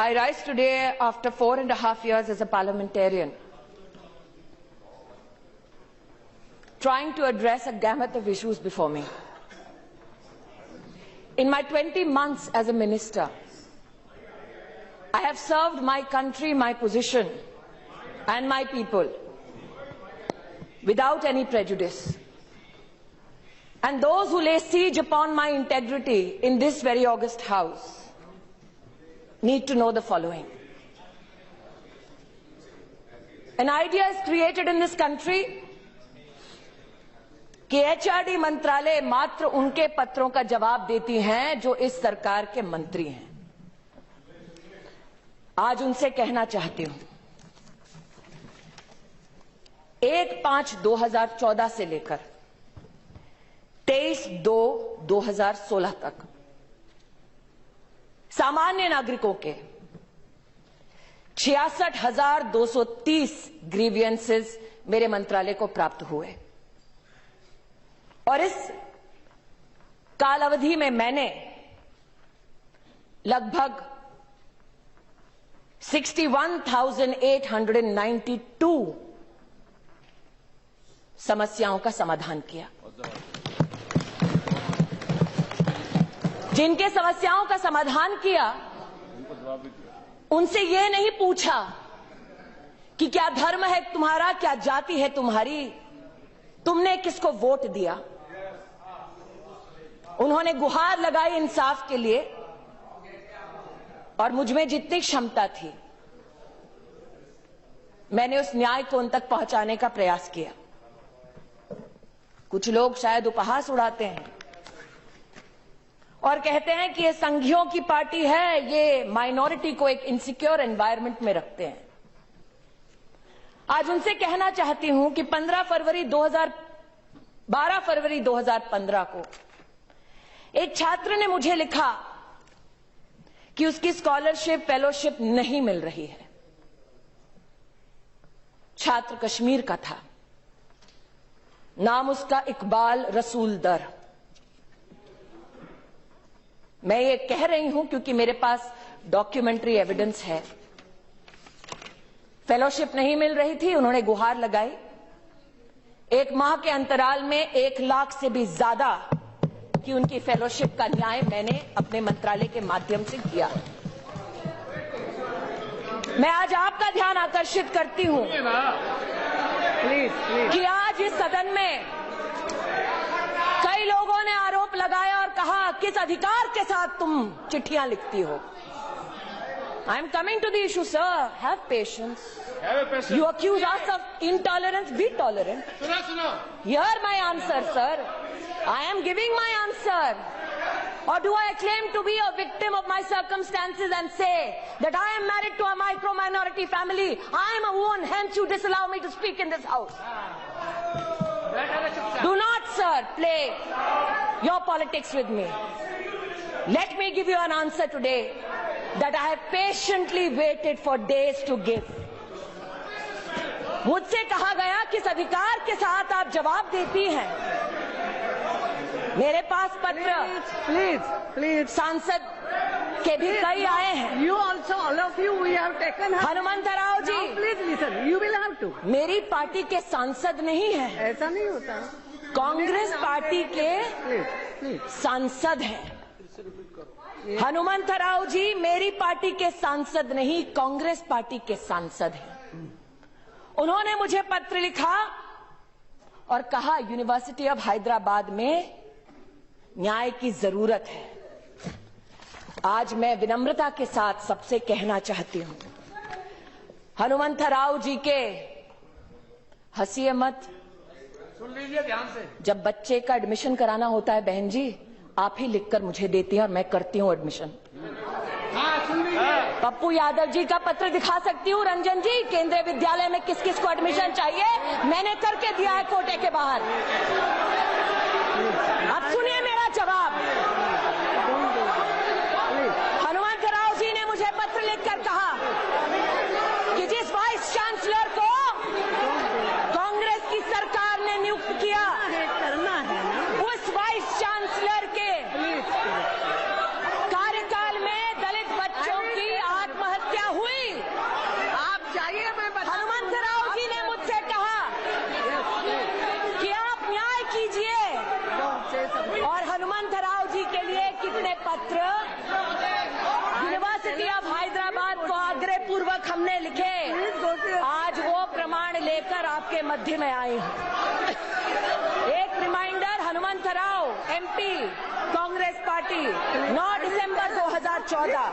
I rise today after 4.5 years as a parliamentarian, trying to address a gamut of issues before me. In my 20 months as a minister, I have served my country, my position, and my people without any prejudice. And those who lay siege upon my integrity in this very august house need to know the following. An idea is created in this country कि HRD मंत्रालय मात्र उनके पत्रों का जवाब देती हैं जो इस सरकार के मंत्री हैं। आज उनसे कहना चाहती हूं, 1/5/2014 से लेकर 23/2/2016 तक सामान्य नागरिकों के 66,230 ग्रीवियंसेस मेरे मंत्रालय को प्राप्त हुए और इस कालावधि में मैंने लगभग 61,892 समस्याओं का समाधान किया। जिनके समस्याओं का समाधान किया उनसे ये नहीं पूछा कि क्या धर्म है तुम्हारा, क्या जाति है तुम्हारी, तुमने किसको वोट दिया। उन्होंने गुहार लगाई इंसाफ के लिए और मुझमें जितनी क्षमता थी मैंने उस न्याय को उन तक पहुंचाने का प्रयास किया। कुछ लोग शायद उपहास उड़ाते हैं और कहते हैं कि ये संघियों की पार्टी है, ये माइनॉरिटी को एक इनसिक्योर एनवायरनमेंट में रखते हैं। आज उनसे कहना चाहती हूं कि 12 फरवरी 2015 को एक छात्र ने मुझे लिखा कि उसकी स्कॉलरशिप फेलोशिप नहीं मिल रही है। छात्र कश्मीर का था, नाम उसका इकबाल रसूल दर। मैं ये कह रही हूं क्योंकि मेरे पास डॉक्यूमेंट्री एविडेंस है। फेलोशिप नहीं मिल रही थी, उन्होंने गुहार लगाई। 1 माह के अंतराल में 1 लाख से भी ज्यादा की उनकी फेलोशिप का न्याय मैंने अपने मंत्रालय के माध्यम से किया। मैं आज आपका ध्यान आकर्षित करती हूं कि आज इस सदन में कई लोगों ने आरोप लगाया और कहा किस अधिकार के साथ तुम चिट्ठियां लिखती हो। I am coming to the issue, sir. Have patience. You accuse us of intolerance. Be tolerant. Hear my answer, sir. I am giving my answer. Or do I claim to be a victim of my circumstances and say that I am married to a micro-minority family? I am a woman, hence you disallow me to speak in this house. Do not, sir, play your politics with me. Let me give you an answer today that I have patiently waited for days to give. मुझसे कहा गया किस अधिकार के साथ आप जवाब देती हैं। मेरे पास पत्र प्लीज सांसद के भी कई आए हैं। You also, all of you, we have taken. Hanumantha Rao ji, Now please listen. You will have to. मेरी पार्टी के सांसद नहीं है, ऐसा नहीं होता। कांग्रेस पार्टी के सांसद हैं। हनुमंत राव जी मेरी पार्टी के सांसद नहीं, कांग्रेस पार्टी के सांसद हैं। उन्होंने मुझे पत्र लिखा और कहा यूनिवर्सिटी ऑफ हैदराबाद में न्याय की जरूरत है। आज मैं विनम्रता के साथ सबसे कहना चाहती हूं, हनुमंत राव जी के हंसिए मत। सुन लीजिए ध्यान से। जब बच्चे का एडमिशन कराना होता है बहन जी, आप ही लिखकर मुझे देती हैं और मैं करती हूं एडमिशन। पप्पू यादव जी का पत्र दिखा सकती हूं, रंजन जी, केंद्रीय विद्यालय में किस किस को एडमिशन चाहिए मैंने करके दिया है कोटे के बाहर। अब सुनिए मेरा जवाब। हनुमंत राव जी ने मुझे पत्र लिखकर कहा कि जिस वाइस चांसलर को कांग्रेस की सरकार ने नियुक्त किया, उस वाइस चांसलर के कार्यकाल में दलित बच्चों की आत्महत्या ये पत्र यूनिवर्सिटी ऑफ हैदराबाद को आग्रह पूर्वक हमने लिखे, आज वो प्रमाण लेकर आपके मध्य में आए हैं। एक reminder, Hanumantharao MP Congress party 9 December 2014,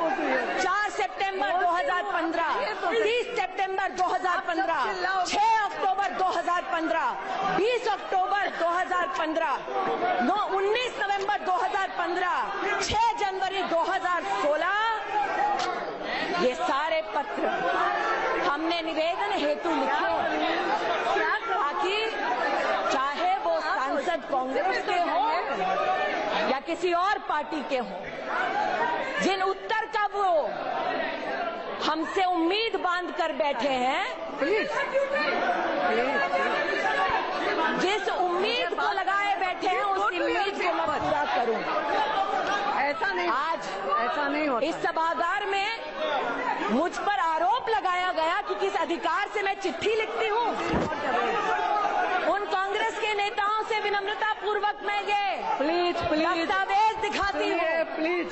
4 September 2015, 30 September 2015, 6 October 2015, 20 October 2015, 19 November 2015, 6 January 2016, ये सारे पत्र हमने निवेदन हेतु लिखे ताकि चाहे वो सांसद कांग्रेस के हों या किसी और पार्टी के हों, जिन उत्तर का वो हमसे उम्मीद बांध कर बैठे हैं, जिस उम्मीद को लगाए बैठे हैं उस उम्मीद को मैं पूरा करूं। ऐसा नहीं, आज ऐसा नहीं होता। इस सभागार में मुझ पर आरोप लगाया गया कि किस अधिकार से मैं चिट्ठी लिखती हूँ। उन कांग्रेस के नेताओं से विनम्रता पूर्वक मैं ये दस्तावेज दिखाती हूँ। प्लीज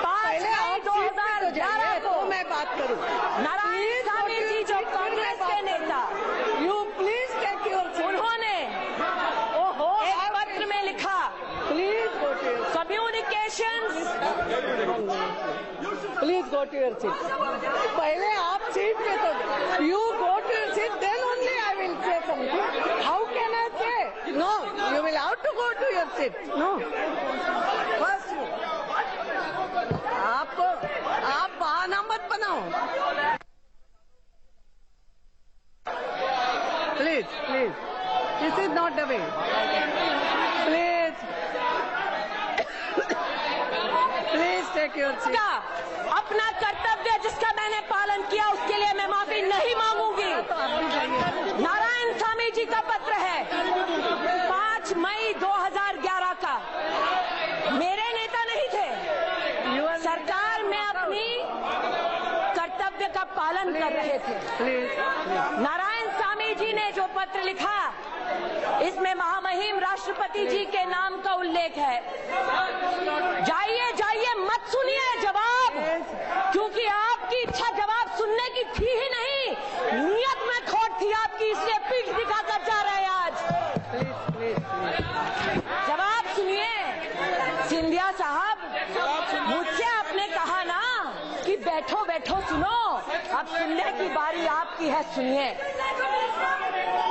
5 मई 2011 को मैं बात करूँ। नारायण स्वामी जी जो कांग्रेस के नेता, यू प्लीज टेक योर, उन्होंने एक पत्र में लिखा, please go to your, communications, please go to your seat. पहले आप सीट पे तो you go to your seat, then only I will say something. How can I say no? You will how to go to your seat. No, आप बहाना मत बनाओ। Please please, this is not the way. Please please take your seat. अपना कर्तव्य जिसका मैंने पालन किया उसके लिए मैं माफी नहीं मांगूंगी। नारायण स्वामी जी का पत्र है 5 मई 2011 का, मेरे नेता नहीं थे। सरकार में अपनी कर्तव्य का पालन कर रहे थे। नारायण स्वामी जी ने जो पत्र लिखा, इसमें महामहिम राष्ट्रपति जी के नाम का उल्लेख है। जाइए जाइए, मत सुनिए जवाब, क्योंकि आपकी इच्छा जवाब सुनने की थी ही नहीं, नियत में खोट थी आपकी, इसलिए पीठ दिखाकर जा रहे हैं आज। जवाब सुनिए। सिंधिया साहब, मुझसे आपने कहा ना कि बैठो बैठो सुनो, अब सुनने की बारी आपकी है, सुनिए।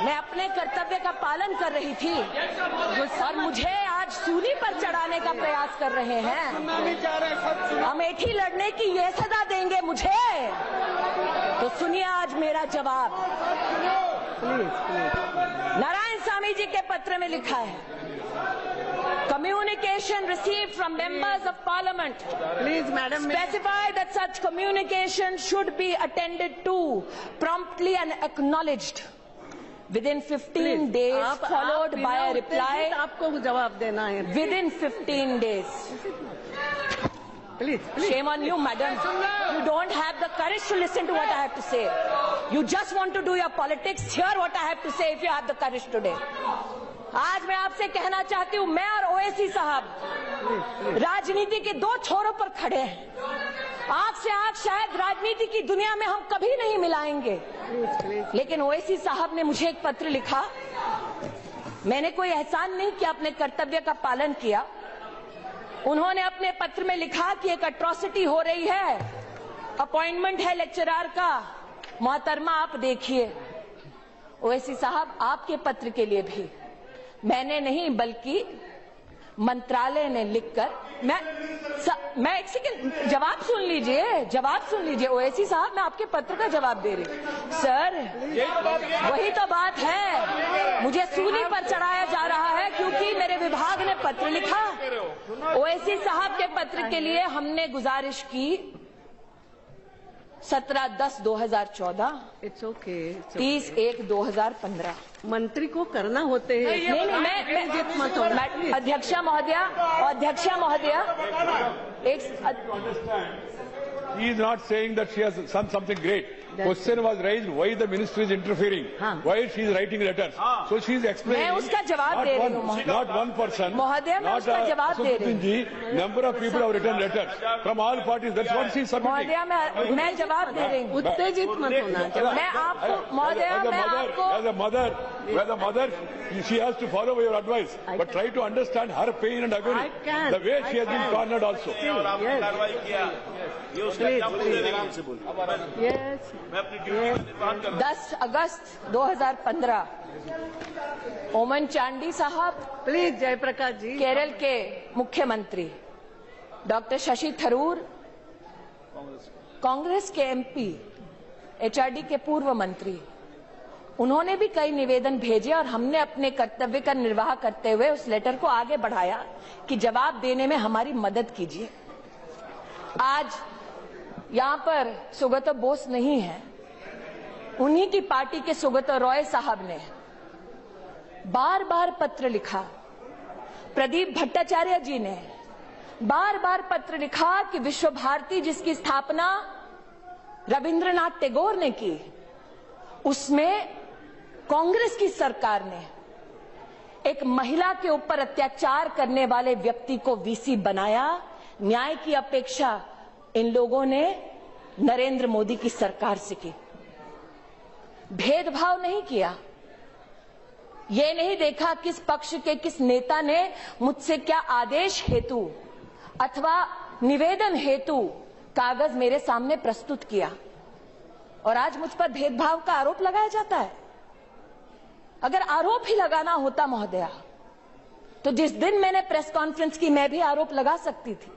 मैं अपने कर्तव्य का पालन कर रही थी और मुझे आज सूली पर चढ़ाने का प्रयास कर रहे हैं। अमेठी लड़ने की ये सजा देंगे मुझे, तो सुनिए आज मेरा जवाब। नारायण स्वामी जी के पत्र में लिखा है, communication received from members of parliament, please madam, specify that such communication should be attended to promptly and acknowledged within 15 days, followed by a reply। आपको जवाब देना है within 15 days। Please, Shame on you, madam. You don't have the courage to listen to what I have to say. You just want to do your politics. Hear what I have to say if you have the courage today. आज मैं आपसे कहना चाहती हूँ, मैं और ओवैसी साहब राजनीति के दो छोरों पर खड़े हैं। आंख से आंख शायद राजनीति की दुनिया में हम कभी नहीं मिलाएंगे, लेकिन ओवैसी साहब ने मुझे एक पत्र लिखा। मैंने कोई एहसान नहीं किया, अपने कर्तव्य का पालन किया। उन्होंने अपने पत्र में लिखा कि एक अट्रॉसिटी हो रही है, अपॉइंटमेंट है लेक्चरर का, मोहतरमा आप देखिए। ओवैसी साहब, आपके पत्र के लिए भी मैंने नहीं बल्कि मंत्रालय ने लिखकर, मैं एक सेकंड, जवाब सुन लीजिए ओवैसी साहब, मैं आपके पत्र का जवाब दे रही हूँ। सर, वही तो बात है, मुझे सूली पर चढ़ाया जा रहा है क्योंकि मेरे विभाग ने पत्र लिखा। ओवैसी साहब के पत्र के लिए हमने गुजारिश की 17/10/2014, इट्स ओके, 30/1/2015। मंत्री को करना होते हैं। नहीं, मैं अध्यक्षा महोदया, He is not saying that she has done something great. question was raised why the ministry is interfering, why she is writing letters. So she is explaining. मैं उसका जवाब दे रही हूँ Not one person. महोदय, मैं उसका जवाब दे रही हूँ। Number of people have written letters from all parties. That's what she is submitting. महोदय, मैं जवाब दे रही हूँ। उत्तेजित मत होना। मैं आपको महोदय, मैं आपको as a mother, she has to follow your advice, but try to understand her pain and agony. The way she has been cornered also. Yes. 10 अगस्त 2015 ओमन चांडी साहब, प्लीज जयप्रकाश जी, केरल के मुख्यमंत्री डॉक्टर शशि थरूर, कांग्रेस के एमपी, एचआरडी के पूर्व मंत्री, उन्होंने भी कई निवेदन भेजे और हमने अपने कर्तव्य का निर्वाह करते हुए उस लेटर को आगे बढ़ाया कि जवाब देने में हमारी मदद कीजिए। आज यहाँ पर सुगतो बोस नहीं है, उन्हीं की पार्टी के सुगतो रॉय साहब ने बार बार पत्र लिखा, प्रदीप भट्टाचार्य जी ने बार बार पत्र लिखा कि विश्व भारती जिसकी स्थापना रविंद्रनाथ टैगोर ने की, उसमें कांग्रेस की सरकार ने एक महिला के ऊपर अत्याचार करने वाले व्यक्ति को वीसी बनाया। न्याय की अपेक्षा इन लोगों ने नरेंद्र मोदी की सरकार से की। भेदभाव नहीं किया, ये नहीं देखा किस पक्ष के किस नेता ने मुझसे क्या आदेश हेतु अथवा निवेदन हेतु कागज मेरे सामने प्रस्तुत किया, और आज मुझ पर भेदभाव का आरोप लगाया जाता है। अगर आरोप ही लगाना होता महोदया, तो जिस दिन मैंने प्रेस कॉन्फ्रेंस की मैं भी आरोप लगा सकती थी।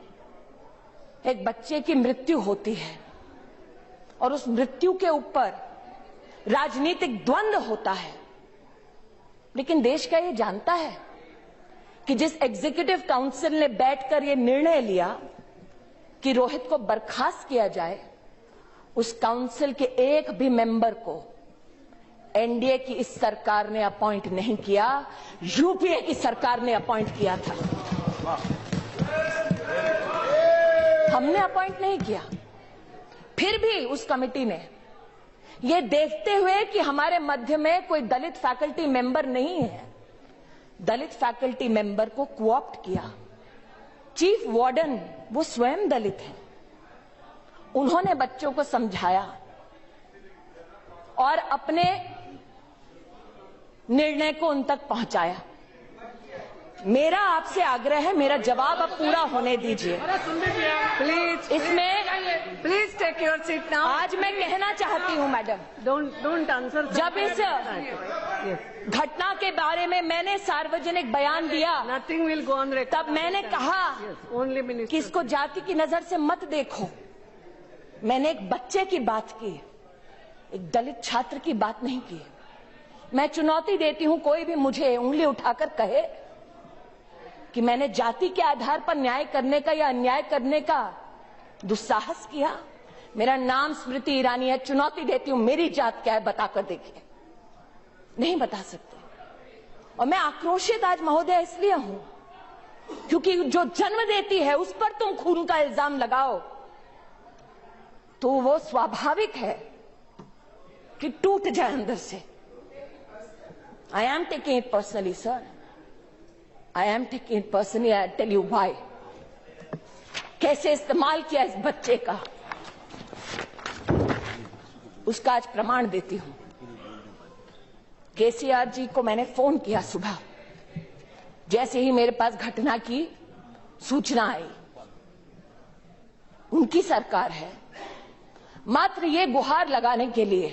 एक बच्चे की मृत्यु होती है और उस मृत्यु के ऊपर राजनीतिक द्वंद्व होता है, लेकिन देश का ये जानता है कि जिस एग्जीक्यूटिव काउंसिल ने बैठकर ये निर्णय लिया कि रोहित को बर्खास्त किया जाए, उस काउंसिल के एक भी मेंबर को एनडीए की इस सरकार ने अपॉइंट नहीं किया, यूपीए की सरकार ने अपॉइंट किया था। हमने अपॉइंट नहीं किया। फिर भी उस कमेटी ने ये देखते हुए कि हमारे मध्य में कोई दलित फैकल्टी मेंबर नहीं है, दलित फैकल्टी मेंबर को कोऑप्ट किया। चीफ वार्डन वो स्वयं दलित हैं, उन्होंने बच्चों को समझाया और अपने निर्णय को उन तक पहुंचाया। मेरा आपसे आग्रह है, मेरा जवाब अब पूरा होने दीजिए। प्लीज इसमें please take your seat now. आज मैं कहना चाहती हूं मैडम, डोंट आंसर। जब इस घटना के बारे में मैंने सार्वजनिक बयान दिया, nothing will go on record, तब मैंने कहा ओनली मिनिस्टर कि इसको जाति की नजर से मत देखो। मैंने एक बच्चे की बात की, एक दलित छात्र की बात नहीं की। मैं चुनौती देती हूं, कोई भी मुझे उंगली उठाकर कहे कि मैंने जाति के आधार पर न्याय करने का या अन्याय करने का दुस्साहस किया। मेरा नाम स्मृति ईरानी है, चुनौती देती हूं, मेरी जात क्या है बताकर देखिए। नहीं बता सकते। और मैं आक्रोशित आज महोदय इसलिए हूं क्योंकि जो जन्म देती है उस पर तुम खून का इल्जाम लगाओ तो वो स्वाभाविक है कि टूट जाए अंदर से। I am taking it personally sir, I am taking it personally. I tell you why. कैसे इस्तेमाल किया इस बच्चे का, उसका आज प्रमाण देती हूं। केसीआर जी को मैंने फोन किया सुबह, जैसे ही मेरे पास घटना की सूचना आई। उनकी सरकार है, मात्र ये गुहार लगाने के लिए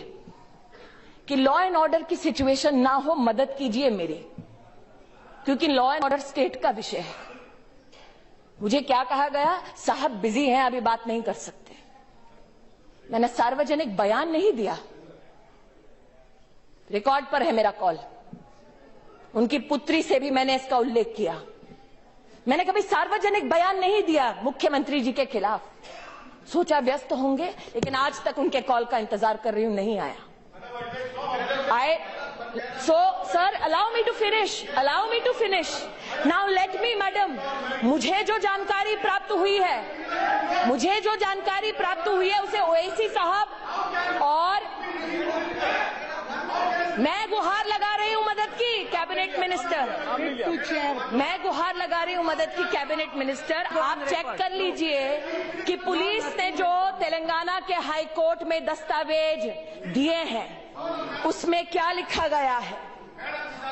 कि लॉ एंड ऑर्डर की सिचुएशन ना हो, मदद कीजिए मेरी, क्योंकि लॉ एंड ऑर्डर स्टेट का विषय है। मुझे क्या कहा गया, साहब बिजी हैं, अभी बात नहीं कर सकते। मैंने सार्वजनिक बयान नहीं दिया, रिकॉर्ड पर है मेरा कॉल। उनकी पुत्री से भी मैंने इसका उल्लेख किया। मैंने कभी सार्वजनिक बयान नहीं दिया मुख्यमंत्री जी के खिलाफ। सोचा व्यस्त होंगे, लेकिन आज तक उनके कॉल का इंतजार कर रही हूं, नहीं आया। So, sir, allow me to finish. Allow me to finish. Now let me, madam. मुझे जो जानकारी प्राप्त हुई है उसे ओवैसी साहब और मैं गुहार लगा रही हूं मदद की कैबिनेट मिनिस्टर, मैं गुहार लगा रही हूं मदद की कैबिनेट मिनिस्टर। आप चेक कर लीजिए कि पुलिस ने जो तेलंगाना के हाई कोर्ट में दस्तावेज दिए हैं उसमें क्या लिखा गया है।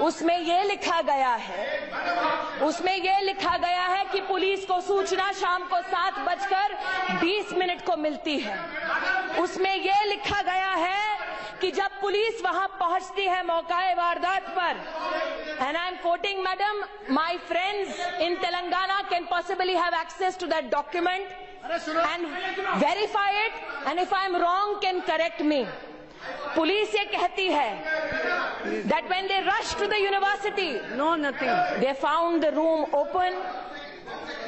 उसमें ये लिखा गया है कि पुलिस को सूचना शाम को 7:20 को मिलती है। उसमें ये लिखा गया है कि जब पुलिस वहां पहुंचती है मौकाए वारदात पर, and I am quoting, madam, my friends in Telangana can possibly have access to that document and verify it, and if I am wrong can correct me. Police ये कहती है that when they rushed to the university, they found the room open,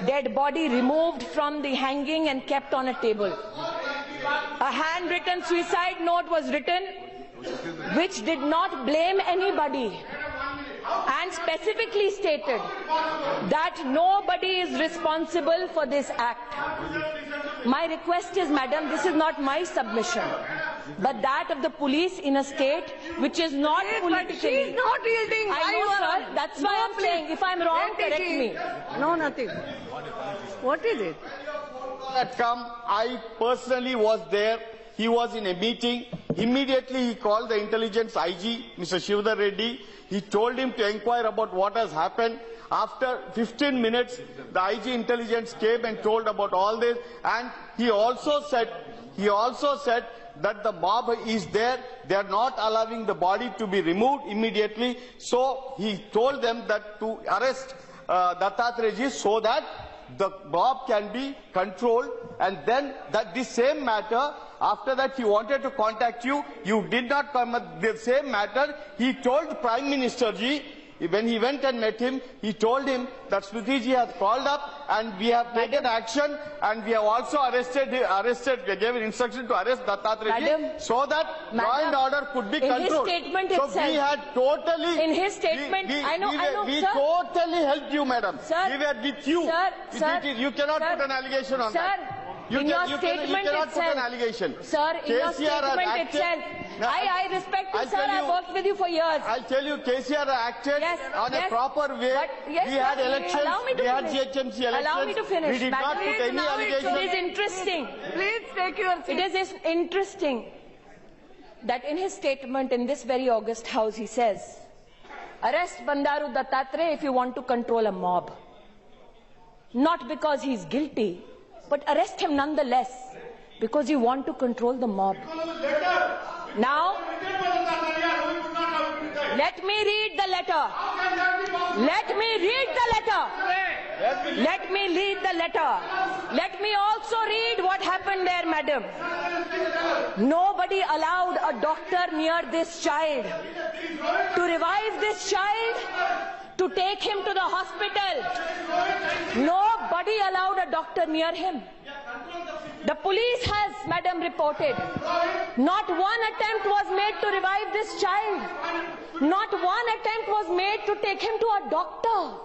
dead body removed from the hanging and kept on a table. A handwritten suicide note was written which did not blame anybody and specifically stated that nobody is responsible for this act. My request is, madam, this is not my submission, but that of the police in a state which is not politically. She is not yielding. I know, sir. That's why I'm saying, if I'm wrong, correct me. No, nothing. What is it? Had come, I personally was there. He was in a meeting. Immediately he called the intelligence IG, Mr. Shivdar Reddy. He told him to inquire about what has happened. After 15 minutes, the IG intelligence came and told about all this. And he also said that the mob is there. They are not allowing the body to be removed immediately. So he told them that to arrest Dattatreya so that the mob can be controlled. And then this same matter, after that he wanted to contact you. You did not come at the same matter. He told Prime Minister Ji, when he went and met him, he told him that Smriti Ji has called up and we have taken action and we have also we gave an instruction to arrest Dattatreya Ji so that law and order could be controlled. In his statement so itself, we had totally... In his statement, I know, we sir. totally helped you, madam. Sir, we were with you. Sir, you cannot sir, put an allegation on sir, that. In your statement you cannot itself, put an allegation. Sir, in your statement itself, I respect you, sir. I've worked with you for years. I'll tell you, KCR acted on a proper way. We had elections. We had GHMC elections. Allow me to finish. We did not put any allegation. It is interesting. Please take your seat. It is interesting that in his statement in this very august house he says, arrest Bandaru Dattatreya if you want to control a mob. Not because he is guilty, but arrest him nonetheless because you want to control the mob. Now, let me read the letter. Let me read the letter. Let me read the letter. Let me also read what happened there, madam. Nobody allowed a doctor near this child to revive this child, to take him to the hospital. Nobody allowed a doctor near him. The police has, madam, reported, not one attempt was made to revive this child. Not one attempt was made to take him to a doctor.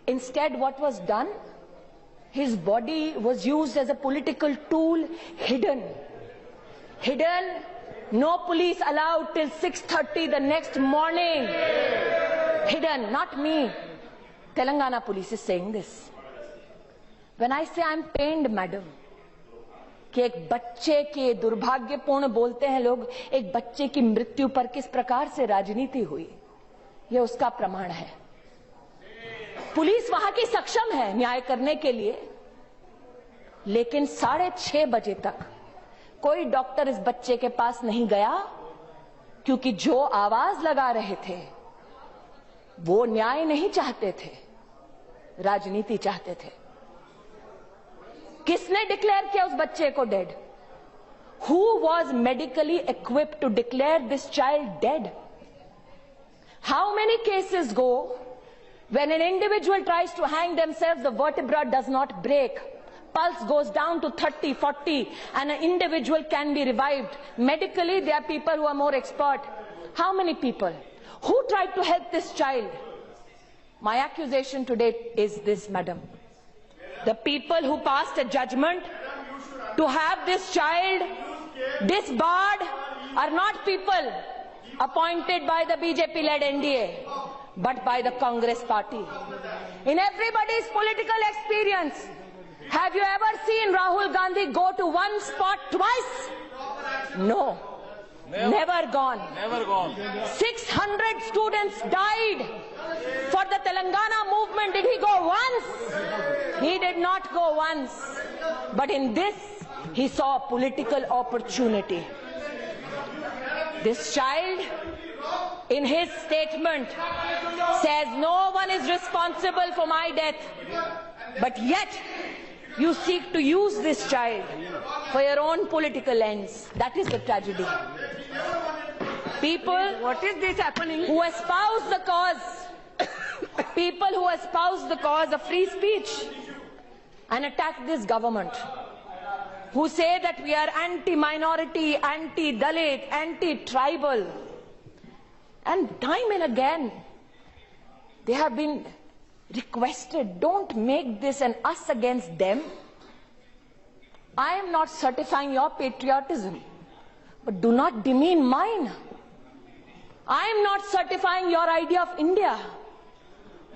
Instead, what was done? His body was used as a political tool, hidden. Hidden, no police allowed till 6:30 the next morning. Hidden, not me. Telangana police is saying this. When I say I'm pained, madam, कि एक बच्चे के दुर्भाग्यपूर्ण बोलते हैं लोग, एक बच्चे की मृत्यु पर किस प्रकार से राजनीति हुई, यह उसका प्रमाण है। पुलिस वहां की सक्षम है न्याय करने के लिए, लेकिन 6:30 बजे तक कोई डॉक्टर इस बच्चे के पास नहीं गया, क्योंकि जो आवाज लगा रहे थे वो न्याय नहीं चाहते थे, राजनीति चाहते थे। किसने डिक्लेयर किया उस बच्चे को dead? Who was medically equipped to declare this child dead? How many cases go when an individual tries to hang themselves, the vertebra does not break, pulse goes down to 30, 40, and an individual can be revived? Medically, there are people who are more expert. How many people? Who tried to help this child? My accusation today is this, madam. The people who passed a judgment to have this child disbarred are not people appointed by the BJP-led NDA, but by the Congress party. In everybody's political experience, have you ever seen Rahul Gandhi go to one spot twice? No. Never gone. Never gone. 600 students died for the Telangana movement. Did he go once? He did not go once. But in this, he saw a political opportunity. This child, in his statement, says no one is responsible for my death. But yet, you seek to use this child for your own political ends. That is the tragedy. People, What is this happening? who espouse the cause, people who espouse the cause of free speech and attack this government, who say that we are anti-minority, anti-Dalit, anti-tribal, and time and again they have been requested, don't make this an us against them. I am not certifying your patriotism, but do not demean mine. I am not certifying your idea of India,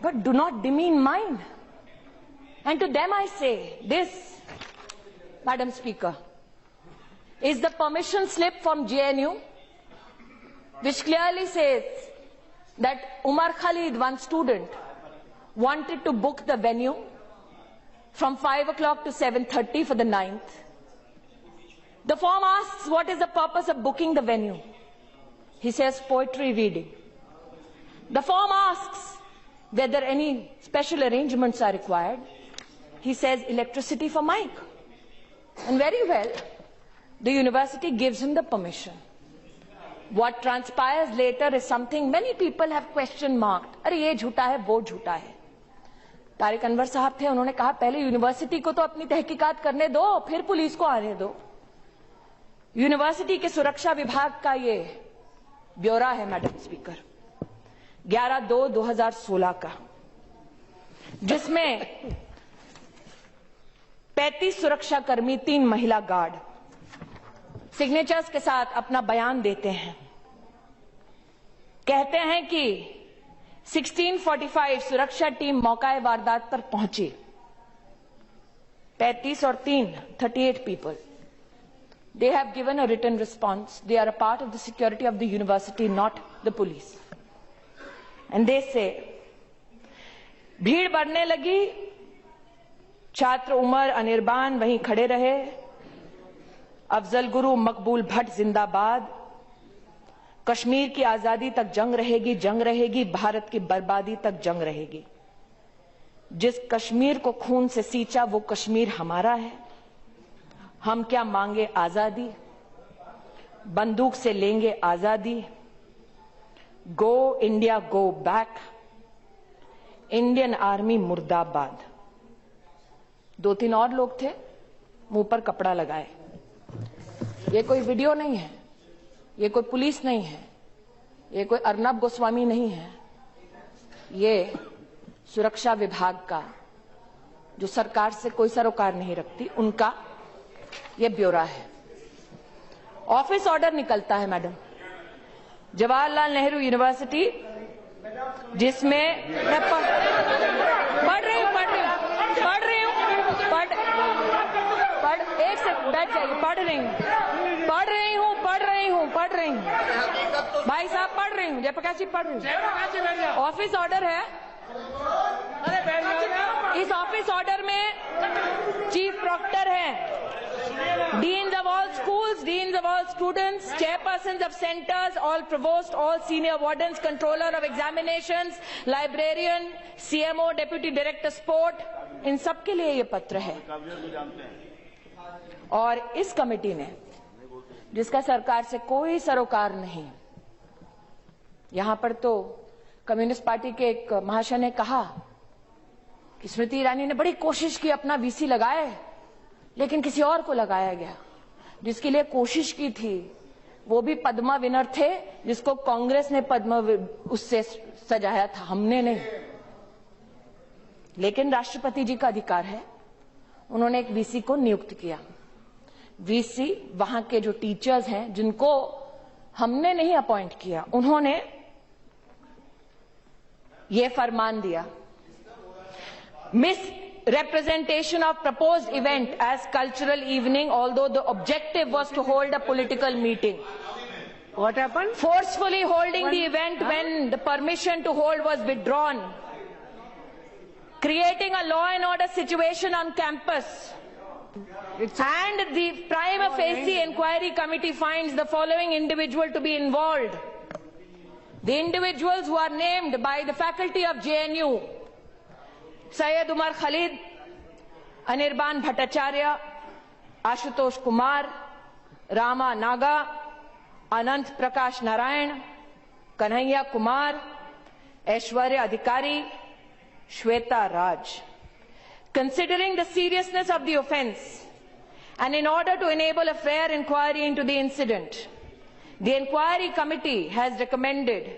but do not demean mine. And to them I say, this, Madam Speaker, is the permission slip from JNU, which clearly says that Umar Khalid, one student, wanted to book the venue from 5 o'clock to 7:30 for the 9th. The form asks what is the purpose of booking the venue. He says poetry reading. The form asks whether any special arrangements are required. He says electricity for mic. And very well, the university gives him the permission. What transpires later is something many people have question marked. अरे ये झूठा है, वो झूठा है. तारिक अनवर साहब थे, उन्होंने कहा पहले यूनिवर्सिटी को तो अपनी तहकीकात करने दो, फिर पुलिस को आने दो. यूनिवर्सिटी के सुरक्षा विभाग का ये ब्यौरा है मैडम स्पीकर, 11/2/2016 का, जिसमें 35 सुरक्षाकर्मी, 3 महिला गार्ड सिग्नेचर्स के साथ अपना बयान देते हैं. कहते हैं कि 16:45 सुरक्षा टीम मौका वारदात पर पहुंची. 35 और 3, 38 people. They have given a written response. They are a part of the security of the university, not the police. And they say, भीड़ बढ़ने लगी, छात्र उमर अनिर्बान वहीं खड़े रहे, अफजल गुरु मकबूल भट्ट जिंदाबाद, कश्मीर की आजादी तक जंग रहेगी, भारत की बर्बादी तक जंग रहेगी. जिस कश्मीर को खून से सींचा वो कश्मीर हमारा है. हम क्या मांगे आजादी, बंदूक से लेंगे आजादी. Go India go back, Indian army मुर्दाबाद. 2-3 और लोग थे, मुंह पर कपड़ा लगाए. ये कोई वीडियो नहीं है, ये कोई पुलिस नहीं है, ये कोई अर्नब गोस्वामी नहीं है. ये सुरक्षा विभाग का, जो सरकार से कोई सरोकार नहीं रखती, उनका ये ब्यौरा है. ऑफिस ऑर्डर निकलता है मैडम, जवाहरलाल नेहरू यूनिवर्सिटी, जिसमें मैं पढ़ रही हूं, एक से बैठ जाइए. पढ़ रही हूं भाई साहब, पढ़ रही हूं. जयप्रकाश जी पढ़ रही हूं. ऑफिस ऑर्डर है. इस ऑफिस ऑर्डर में चीफ प्रॉक्टर है, deans of all schools, deans of all students, chairpersons of centers, all provost, all senior wardens, controller of examinations, librarian, CMO, deputy director sport, इन सब के लिए ये पत्र है. और इस कमेटी ने, जिसका सरकार से कोई सरोकार नहीं, यहां पर तो कम्युनिस्ट पार्टी के एक महाशय ने कहा कि स्मृति ईरानी ने बड़ी कोशिश की, अपना वीसी लगाए, लेकिन किसी और को लगाया गया. जिसके लिए कोशिश की थी वो भी पद्मा विनर थे, जिसको कांग्रेस ने पद्मा उससे सजाया था, हमने नहीं. लेकिन राष्ट्रपति जी का अधिकार है, उन्होंने एक वीसी को नियुक्त किया. वीसी वहां के जो टीचर्स हैं, जिनको हमने नहीं अपॉइंट किया, उन्होंने ये फरमान दिया। Misrepresentation of proposed event as cultural evening, although the objective was to hold a political meeting. What happened? Forcefully holding the event when the permission to hold was withdrawn. Creating a law and order situation on campus. And the prima facie inquiry committee finds the following individual to be involved. The individuals who are named by the faculty of JNU: Syed Umar Khalid, Anirban Bhattacharya, Ashutosh Kumar, Rama Naga, Anant Prakash Narayan, Kanhaiya Kumar, Aishwarya Adhikari, Shweta Raj. Considering the seriousness of the offence and in order to enable a fair inquiry into the incident, the inquiry committee has recommended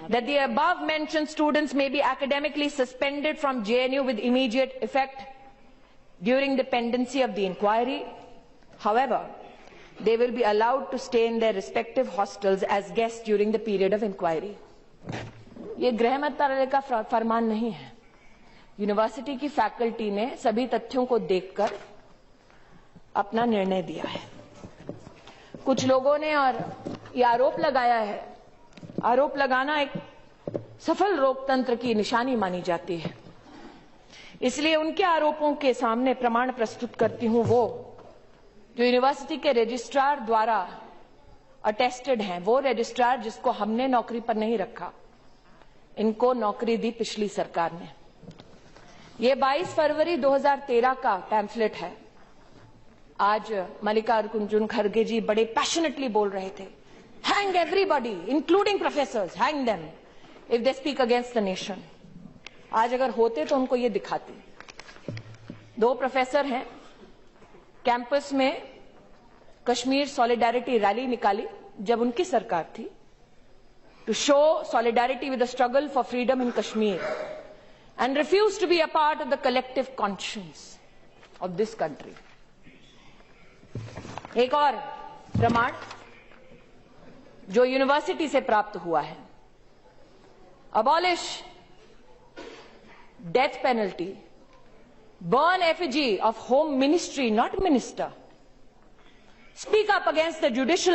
that the above mentioned students may be academically suspended from JNU with immediate effect during the pendency of the inquiry. However, they will be allowed to stay in their respective hostels as guests during the period of inquiry. ये गृह मंत्रालय का फरमान नहीं है। University की faculty ने सभी तथ्यों को देखकर अपना निर्णय दिया है। कुछ लोगों ने और ये आरोप लगाया है, आरोप लगाना एक सफल लोकतंत्र की निशानी मानी जाती है, इसलिए उनके आरोपों के सामने प्रमाण प्रस्तुत करती हूं वो जो यूनिवर्सिटी के रजिस्ट्रार द्वारा अटेस्टेड हैं, वो रजिस्ट्रार जिसको हमने नौकरी पर नहीं रखा, इनको नौकरी दी पिछली सरकार ने। ये 22 फरवरी 2013 का पैम्फलेट है। आज मल्लिकार्जुन खड़गे जी बड़े पैशनेटली बोल रहे थे, hang everybody including professors, hang them if they speak against the nation. आज अगर होते तो उनको ये दिखाते। 2 प्रोफेसर हैं, कैंपस में कश्मीर सॉलिडारिटी रैली निकाली जब उनकी सरकार थी, to show solidarity with the struggle for freedom in Kashmir and refused to be a part of the collective conscience of this country. एक और प्रमाण जो यूनिवर्सिटी से प्राप्त हुआ है, abolish death penalty, burn effigy of home ministry, not minister, speak up against the judicial